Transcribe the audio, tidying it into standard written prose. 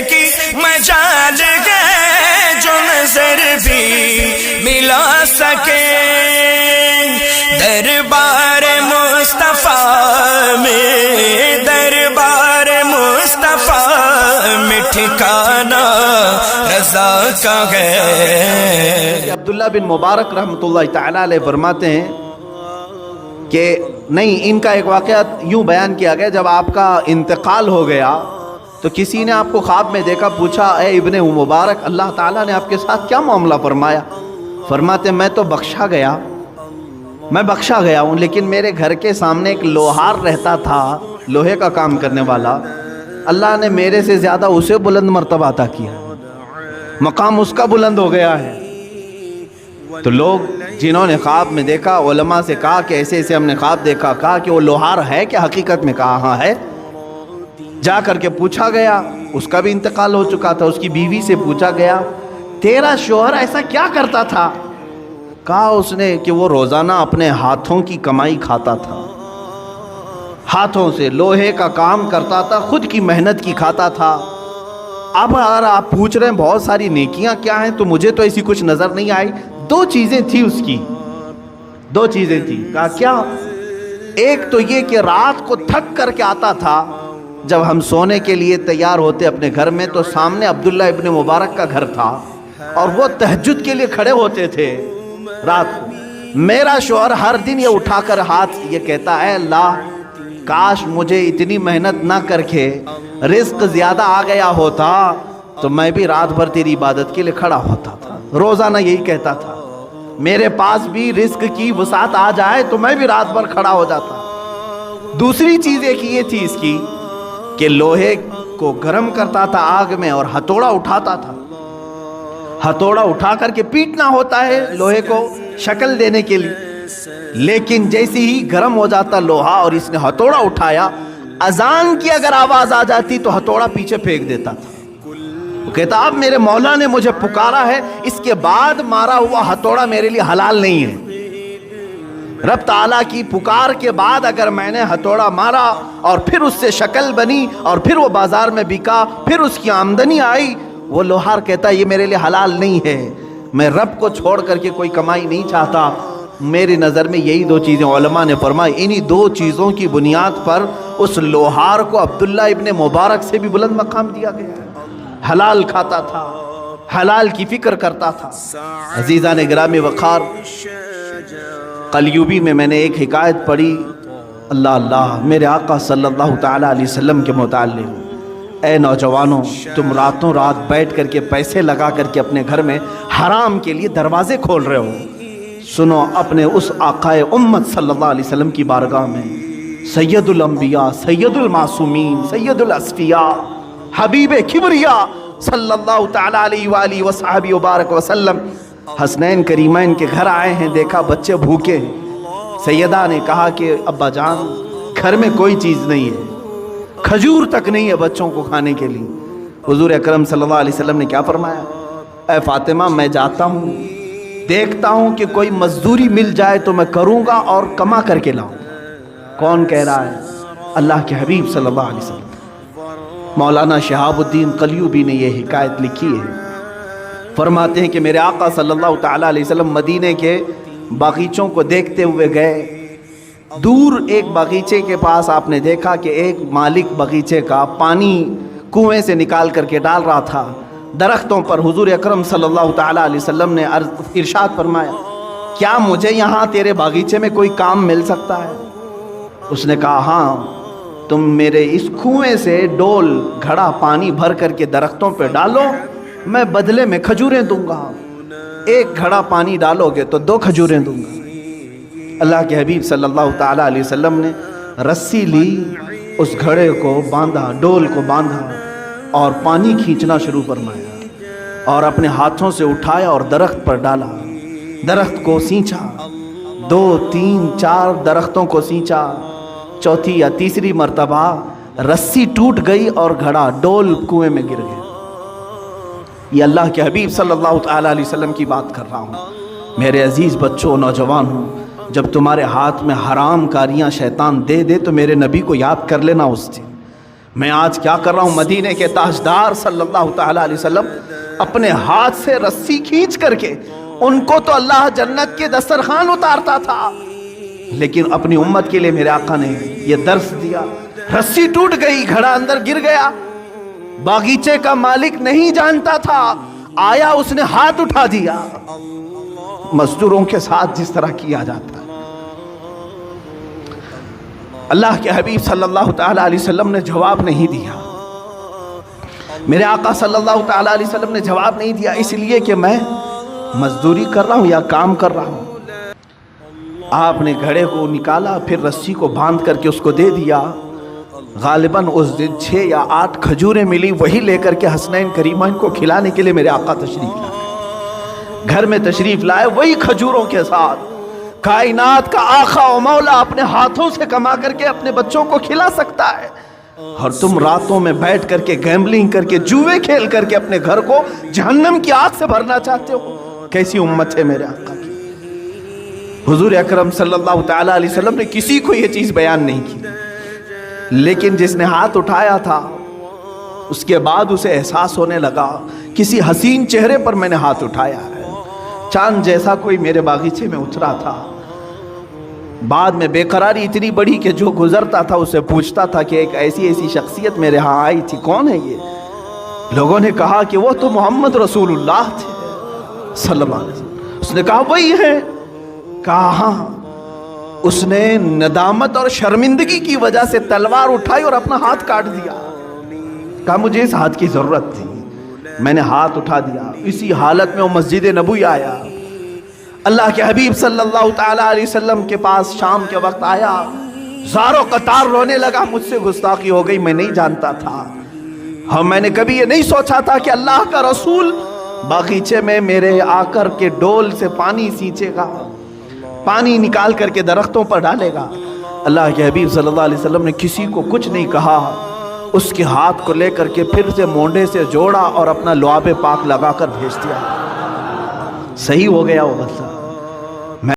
کی مجال ہے جو نظر بھی ملا سکے، دربار مصطفیٰ میں، دربار مصطفیٰ میں ٹھکانہ رضا کا ہے۔ عبداللہ بن مبارک رحمۃ اللہ تعالی علیہ فرماتے ہیں کہ نہیں، ان کا ایک واقعہ یوں بیان کیا گیا، جب آپ کا انتقال ہو گیا تو کسی نے آپ کو خواب میں دیکھا، پوچھا اے ابن مبارک اللہ تعالیٰ نے آپ کے ساتھ کیا معاملہ فرمایا؟ فرماتے میں تو بخشا گیا ہوں، لیکن میرے گھر کے سامنے ایک لوہار رہتا تھا، لوہے کا کام کرنے والا، اللہ نے میرے سے زیادہ اسے بلند مرتبہ عطا کیا، مقام اس کا بلند ہو گیا ہے۔ تو لوگ جنہوں نے خواب میں دیکھا علماء سے کہا کہ ایسے ایسے ہم نے خواب دیکھا، کہا کہ وہ لوہار ہے کہ حقیقت میں؟ کہا ہاں ہے۔ جا کر کے پوچھا گیا، اس کا بھی انتقال ہو چکا تھا، اس کی بیوی سے پوچھا گیا تیرا شوہر ایسا کیا کرتا تھا؟ کہا اس نے کہ وہ روزانہ اپنے ہاتھوں کی کمائی کھاتا تھا، ہاتھوں سے لوہے کا کام کرتا تھا، خود کی محنت کی کھاتا تھا۔ اب اگر آپ پوچھ رہے ہیں بہت ساری نیکیاں کیا ہیں، تو مجھے تو ایسی کچھ نظر نہیں آئی۔ دو چیزیں تھی اس کی، دو چیزیں تھی۔ کہا کیا؟ ایک تو یہ کہ رات کو تھک کر کے آتا تھا، جب ہم سونے کے لیے تیار ہوتے اپنے گھر میں تو سامنے عبداللہ ابن مبارک کا گھر تھا، اور وہ تہجد کے لیے کھڑے ہوتے تھے رات کو۔ میرا شوہر ہر دن یہ اٹھا کر ہاتھ یہ کہتا ہے اللہ کاش مجھے اتنی محنت نہ کر کے رزق زیادہ آ گیا ہوتا تو میں بھی رات بھر تیری عبادت کے لیے کھڑا ہوتا تھا۔ روزانہ یہی کہتا تھا میرے پاس بھی رزق کی وسعت آ جائے تو میں بھی رات بھر کھڑا ہو جاتا۔ دوسری چیز ایک یہ تھی اس کی کہ لوہے کو گرم کرتا تھا آگ میں اور ہتھوڑا اٹھاتا تھا، ہتھوڑا اٹھا کر کے پیٹنا ہوتا ہے لوہے کو شکل دینے کے لیے، لیکن جیسے ہی گرم ہو جاتا لوہا اور اس نے ہتھوڑا اٹھایا، اذان کی اگر آواز آ جاتی تو ہتھوڑا پیچھے پھینک دیتا تھا۔ وہ کہتا اب میرے مولا نے مجھے پکارا ہے، اس کے بعد مارا ہوا ہتھوڑا میرے لیے حلال نہیں ہے۔ رب تعالیٰ کی پکار کے بعد اگر میں نے ہتھوڑا مارا اور پھر اس سے شکل بنی اور پھر وہ بازار میں بکا، پھر اس کی آمدنی آئی، وہ لوہار کہتا یہ میرے لیے حلال نہیں ہے، میں رب کو چھوڑ کر کے کوئی کمائی نہیں چاہتا۔ میری نظر میں یہی دو چیزیں علماء نے فرمائی، انہی دو چیزوں کی بنیاد پر اس لوہار کو عبداللہ ابن مبارک سے بھی بلند مقام دیا گیا۔ حلال کھاتا تھا، حلال کی فکر کرتا تھا۔ عزیزان گرامی وقار، قلیوبی میں نے ایک حکایت پڑھی، اللہ اللہ، میرے آقا صلی اللہ تعالیٰ علیہ وسلم کے متعلق، اے نوجوانوں تم راتوں رات بیٹھ کر کے پیسے لگا کر کے اپنے گھر میں حرام کے لیے دروازے کھول رہے ہو، سنو اپنے اس آقا امت صلی اللہ علیہ وسلم کی بارگاہ میں، سید الانبیاء، سید المعصومین، سید الاسفیاء، حبیب کبریا صلی اللہ تعالیٰ علیہ وآلہ وصحبہ وبارک وسلم حسنین کریمین کے گھر آئے ہیں، دیکھا بچے بھوکے ہیں۔ سیدہ نے کہا کہ ابا جان گھر میں کوئی چیز نہیں ہے، کھجور تک نہیں ہے بچوں کو کھانے کے لیے۔ حضور اکرم صلی اللہ علیہ وسلم نے کیا فرمایا؟ اے فاطمہ میں جاتا ہوں، دیکھتا ہوں کہ کوئی مزدوری مل جائے تو میں کروں گا اور کما کر کے لاؤں۔ کون کہہ رہا ہے؟ اللہ کے حبیب صلی اللہ علیہ وسلم۔ مولانا شہاب الدین قلیوبی نے یہ حکایت لکھی ہے، فرماتے ہیں کہ میرے آقا صلی اللہ تعالیٰ علیہ وسلم مدینے کے باغیچوں کو دیکھتے ہوئے گئے، دور ایک باغیچے کے پاس آپ نے دیکھا کہ ایک مالک باغیچے کا پانی کنویں سے نکال کر کے ڈال رہا تھا درختوں پر۔ حضور اکرم صلی اللہ تعالیٰ علیہ وسلم نے ارشاد فرمایا کیا مجھے یہاں تیرے باغیچے میں کوئی کام مل سکتا ہے؟ اس نے کہا ہاں، تم میرے اس کنویں سے ڈول گھڑا پانی بھر کر کے درختوں پہ ڈالو، میں بدلے میں کھجوریں دوں گا، ایک گھڑا پانی ڈالو گے تو 2 کھجوریں دوں گا۔ اللہ کے حبیب صلی اللہ تعالیٰ علیہ وسلم نے رسی لی، اس گھڑے کو باندھا، ڈول کو باندھا اور پانی کھینچنا شروع فرمایا اور اپنے ہاتھوں سے اٹھایا اور درخت پر ڈالا، درخت کو سینچا، 2 3 4 درختوں کو سینچا، چوتھی یا تیسری مرتبہ رسی ٹوٹ گئی اور گھڑا ڈول کنویں میں گر گیا۔ یہ اللہ کے حبیب صلی اللہ تعالیٰ علیہ وسلم کی بات کر رہا ہوں۔ میرے عزیز بچوں نوجوانوں، جب تمہارے ہاتھ میں حرام کاریاں شیطان دے دے تو میرے نبی کو یاد کر لینا اس دن۔ میں آج کیا کر رہا ہوں؟ مدینے کے تاجدار صلی اللہ تعالیٰ علیہ وسلم اپنے ہاتھ سے رسی کھینچ کر کے ان کو تو اللہ جنت کے دسترخوان اتارتا تھا، لیکن اپنی امت کے لیے میرے آقا نے یہ درس دیا۔ رسی ٹوٹ گئی، گھڑا اندر گر گیا، باغیچے کا مالک نہیں جانتا تھا، آیا اس نے ہاتھ اٹھا دیا، مزدوروں کے ساتھ جس طرح کیا جاتا ہے۔ اللہ کے حبیب صلی اللہ تعالیٰ علیہ وسلم نے جواب نہیں دیا، میرے آقا صلی اللہ تعالیٰ علیہ وسلم نے جواب نہیں دیا، اس لیے کہ میں مزدوری کر رہا ہوں یا کام کر رہا ہوں۔ آپ نے گھڑے کو نکالا، پھر رسی کو باندھ کر کے اس کو دے دیا۔ غالباً اس دن 6 یا 8 کھجوریں ملی، وہی لے کر کے حسنین کریمین کو کھلانے کے لیے میرے آقا تشریف لائے، گھر میں تشریف لائے وہی کھجوروں کے ساتھ۔ کائنات کا آقا و مولا اپنے ہاتھوں سے کما کر کے اپنے بچوں کو کھلا سکتا ہے، اور تم راتوں میں بیٹھ کر کے گیمبلنگ کر کے جوئے کھیل کر کے اپنے گھر کو جہنم کی آگ سے بھرنا چاہتے ہو؟ کیسی امت ہے میرے آقا کی۔ حضور اکرم صلی اللہ تعالیٰ علیہ وسلم نے کسی کو یہ چیز بیان نہیں کی، لیکن جس نے ہاتھ اٹھایا تھا اس کے بعد اسے احساس ہونے لگا کسی حسین چہرے پر میں نے ہاتھ اٹھایا ہے۔ چاند جیسا کوئی میرے باغیچے میں اترا تھا۔ بعد میں بے قراری اتنی بڑی کہ جو گزرتا تھا اسے پوچھتا تھا کہ ایک ایسی شخصیت میرے ہاں آئی تھی، کون ہے یہ؟ لوگوں نے کہا کہ وہ تو محمد رسول اللہ تھے صلی اللہ علیہ وسلم۔ اس نے کہا وہی ہے؟ کہا ہاں۔ اس نے ندامت اور شرمندگی کی وجہ سے تلوار اٹھائی اور اپنا ہاتھ کاٹ دیا۔ کہا مجھے اس ہاتھ کی ضرورت تھی، میں نے ہاتھ اٹھا دیا۔ اسی حالت میں وہ مسجد نبوی آیا، اللہ کے حبیب صلی اللہ تعالیٰ علیہ وسلم کے پاس شام کے وقت آیا، زاروں قطار رونے لگا، مجھ سے گستاخی ہو گئی، میں نہیں جانتا تھا، ہاں میں نے کبھی یہ نہیں سوچا تھا کہ اللہ کا رسول باغیچے میں میرے آ کر کے ڈول سے پانی سینچے گا، پانی نکال کر کے درختوں پر ڈالے گا۔ اللہ کے حبیب صلی اللہ علیہ وسلم نے کسی کو کچھ نہیں کہا، اس کے ہاتھ کو لے کر کے پھر سے مونڈے سے جوڑا اور اپنا لعاب پاک لگا کر بھیج دیا، صحیح ہو گیا وہ مسئلہ۔